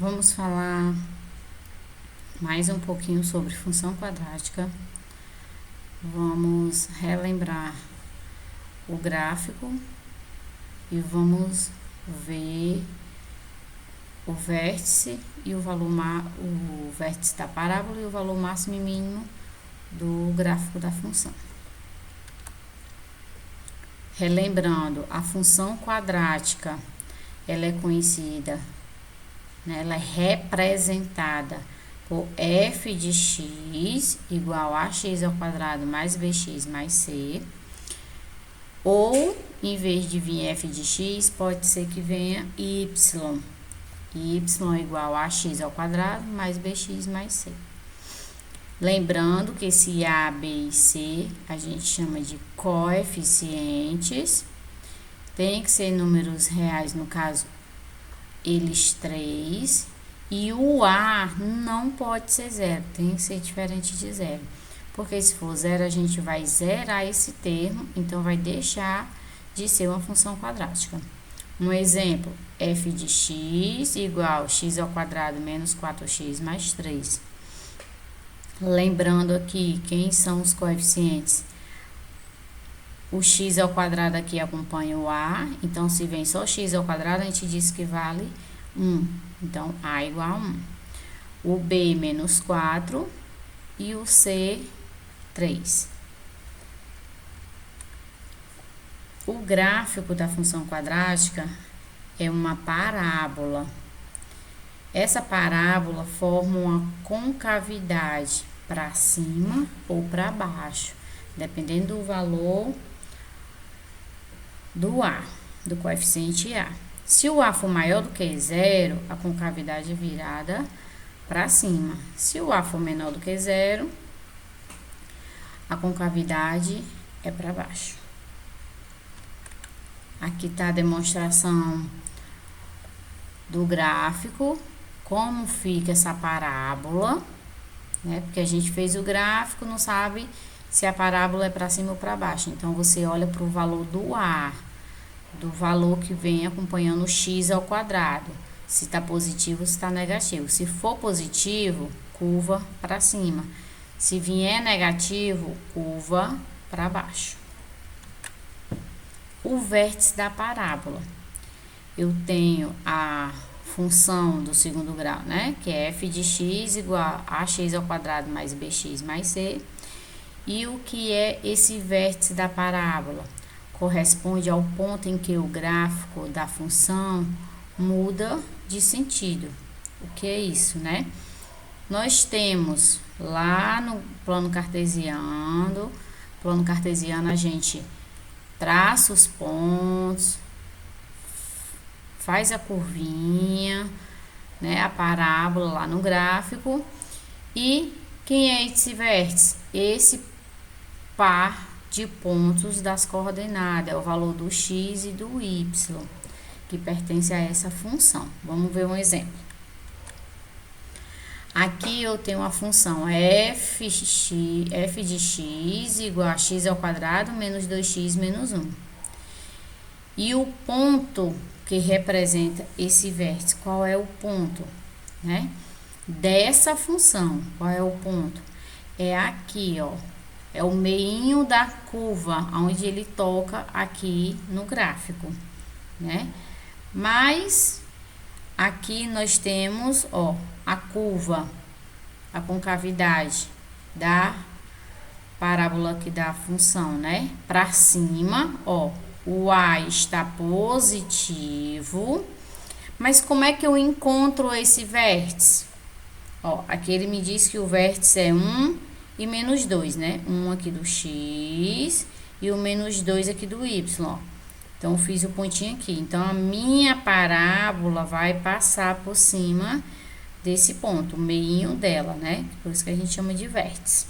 Vamos falar mais um pouquinho sobre função quadrática. Vamos relembrar o gráfico e vamos ver o vértice e o vértice da parábola e o valor máximo e mínimo do gráfico da função. Relembrando, a função quadrática, ela é conhecida, ela é representada por f de x igual a x ao quadrado mais bx mais c. Ou, em vez de vir f de x, pode ser que venha y. Y igual a x ao quadrado mais bx mais c. Lembrando que esse a, b e c a gente chama de coeficientes. Tem que ser números reais, no caso, eles 3. E o a não pode ser zero, tem que ser diferente de zero. Porque se for zero, a gente vai zerar esse termo, então vai deixar de ser uma função quadrática. Um exemplo, f de x igual a x ao quadrado menos 4x mais 3. Lembrando aqui, quem são os coeficientes? O x ao quadrado aqui acompanha o a, então se vem só x ao quadrado, a gente diz que vale 1. Então, a igual a 1. O b menos 4 e o c 3. O gráfico da função quadrática é uma parábola. Essa parábola forma uma concavidade para cima ou para baixo, dependendo do valor do a, do coeficiente a. Se o a for maior do que zero, a concavidade é virada para cima. Se o a for menor do que zero, a concavidade é para baixo. Aqui está a demonstração do gráfico, como fica essa parábola, né? Porque a gente fez o gráfico, não sabe se a parábola é para cima ou para baixo. Então, você olha para o valor do a, do valor que vem acompanhando o x ao quadrado. Se está positivo, se está negativo. Se for positivo, curva para cima. Se vier negativo, curva para baixo. O vértice da parábola. Eu tenho a função do segundo grau, né? Que é f de x igual a x ao quadrado mais bx mais c. E o que é esse vértice da parábola? Corresponde ao ponto em que o gráfico da função muda de sentido. O que é isso, né? Nós temos lá no plano cartesiano a gente traça os pontos, faz a curvinha, né, a parábola lá no gráfico. E quem é esse vértice? Esse par de pontos das coordenadas, é o valor do x e do y, que pertence a essa função. Vamos ver um exemplo. Aqui eu tenho a função f de x igual a x ao quadrado menos 2x menos 1. E o ponto que representa esse vértice, qual é o ponto, né? Dessa função, qual é o ponto? É aqui, ó. É o meinho da curva, onde ele toca aqui no gráfico, né? Mas aqui nós temos, ó, a curva, a concavidade da parábola aqui da função, né? Para cima, ó, o a está positivo. Mas como é que eu encontro esse vértice? Ó, aqui ele me diz que o vértice é 1 e menos 2, né? 1 aqui do x e o menos 2 aqui do y, ó. Então, eu fiz o pontinho aqui. Então, a minha parábola vai passar por cima desse ponto, o meinho dela, né? Por isso que a gente chama de vértice.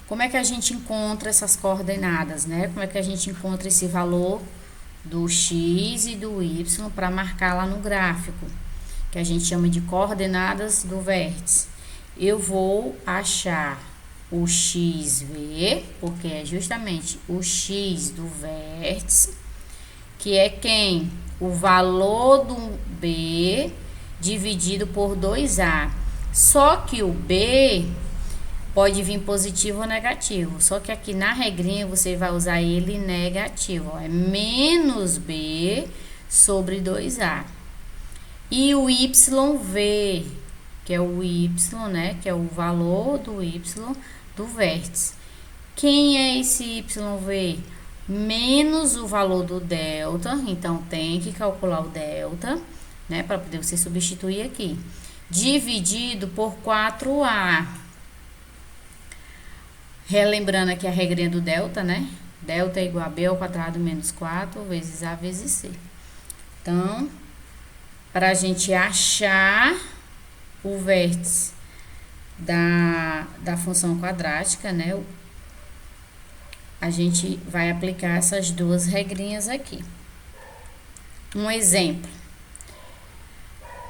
Como é que a gente encontra essas coordenadas, né? Como é que a gente encontra esse valor do x e do y para marcar lá no gráfico, que a gente chama de coordenadas do vértice? Eu vou achar o xv, porque é justamente o x do vértice, que é quem? o valor do B dividido por 2A. Só que o B pode vir positivo ou negativo. Só que aqui na regrinha você vai usar ele negativo. Ó, é menos B sobre 2A. E o YV, que é o Y, né? Que é o valor do Y do vértice. Quem é esse YV? Menos o valor do delta. Então, tem que calcular o delta, né? Para poder você substituir aqui. Dividido por 4A. Relembrando aqui a regrinha do delta, né? Delta é igual a B ao quadrado menos 4 vezes A vezes C. Então, para a gente achar o vértice da função quadrática, né? A gente vai aplicar essas duas regrinhas aqui. Um exemplo.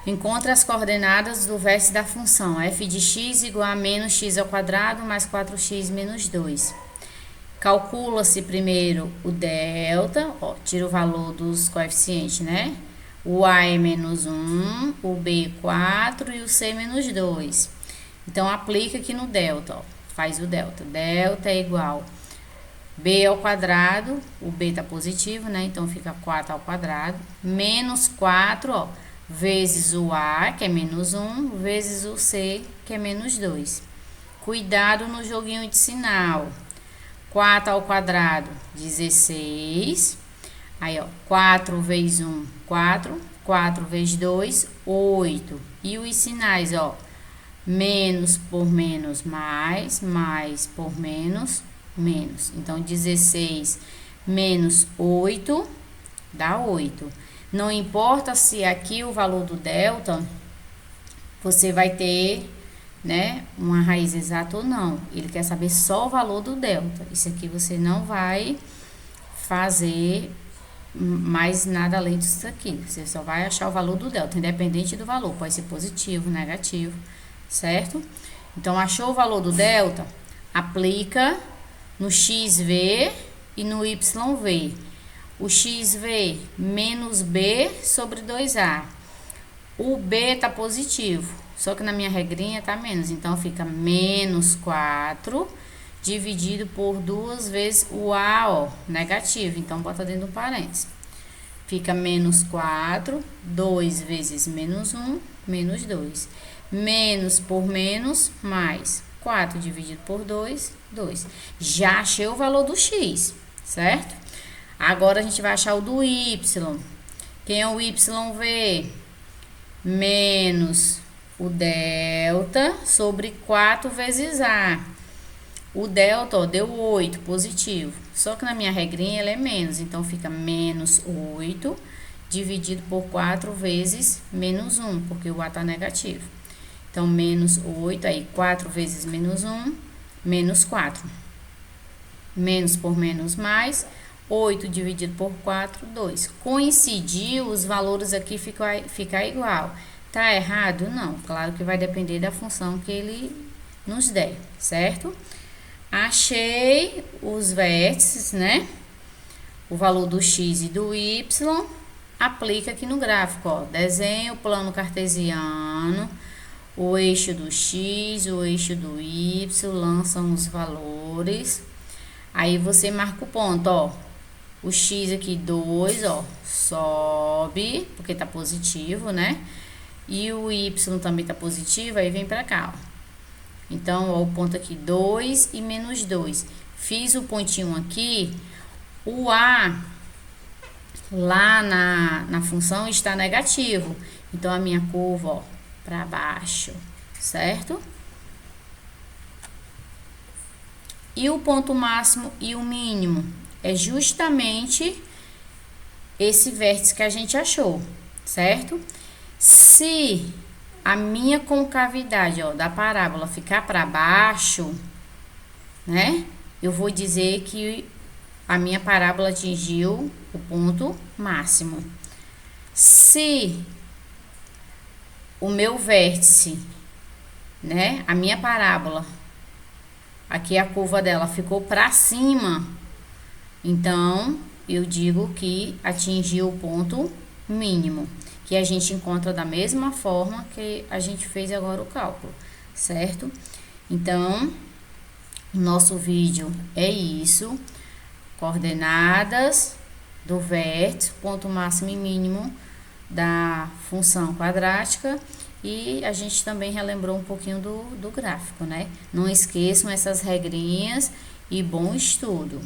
Encontre as coordenadas do vértice da função f de x igual a menos x ao quadrado mais 4x menos 2. Calcula-se primeiro o delta, ó, tira o valor dos coeficientes, né? O A é menos 1, o B 4 e o C menos 2. Então, aplica aqui no delta, ó, faz o delta. Delta é igual B ao quadrado, o B tá positivo, né? Então, fica 4 ao quadrado, menos 4, ó, vezes o A, que é menos 1, vezes o C, que é menos 2. Cuidado no joguinho de sinal. 4 ao quadrado, 16. Aí, ó, 4 vezes 1, 4. 4 vezes 2, 8. E os sinais, ó, menos por menos, mais por menos, menos. Então, 16 menos 8 dá 8. Não importa se aqui o valor do delta, você vai ter, né, uma raiz exata ou não. Ele quer saber só o valor do delta. Isso aqui você não vai fazer mais nada além disso aqui. Você só vai achar o valor do delta, independente do valor. Pode ser positivo, negativo, certo? Então, achou o valor do delta, aplica no XV e no YV. O XV menos B sobre 2A. O B tá positivo, só que na minha regrinha tá menos. Então, fica menos 4 dividido por 2 vezes o A, ó, negativo. Então, bota dentro do parênteses. Fica menos 4, 2 vezes menos 1, menos 2. Menos por menos, mais 4 dividido por 2, 2. Já achei o valor do X, certo? Agora, a gente vai achar o do Y. Quem é o YV? Menos o delta sobre 4 vezes A. O delta, ó, deu 8, positivo. Só que na minha regrinha ele é menos. Então, fica menos 8 dividido por 4 vezes menos 1, porque o A tá negativo. Então, menos 8, aí 4 vezes menos 1, menos 4. Menos por menos mais, 8 dividido por 4, 2. Coincidiu, os valores aqui ficar igual. Tá errado? Não. Claro que vai depender da função que ele nos der, certo? Achei os vértices, né? O valor do X e do Y. Aplica aqui no gráfico, ó. Desenha o plano cartesiano, o eixo do X, o eixo do Y, lançam os valores. Aí você marca o ponto, ó. O X aqui, 2, ó, sobe, porque tá positivo, né? E o Y também tá positivo, aí vem pra cá, ó. Então, ó, o ponto aqui, 2 e menos 2. Fiz o pontinho aqui. O A, lá na função, está negativo. Então, a minha curva, ó, pra baixo, certo? E o ponto máximo e o mínimo é justamente esse vértice que a gente achou, certo? Se a minha concavidade, ó, da parábola ficar para baixo, né? Eu vou dizer que a minha parábola atingiu o ponto máximo. Se o meu vértice, né, a minha parábola, aqui a curva dela ficou para cima, então eu digo que atingiu o ponto mínimo, que a gente encontra da mesma forma que a gente fez agora o cálculo, certo? Então, o nosso vídeo é isso, coordenadas do vértice, ponto máximo e mínimo da função quadrática, e a gente também relembrou um pouquinho do gráfico, né? Não esqueçam essas regrinhas e bom estudo!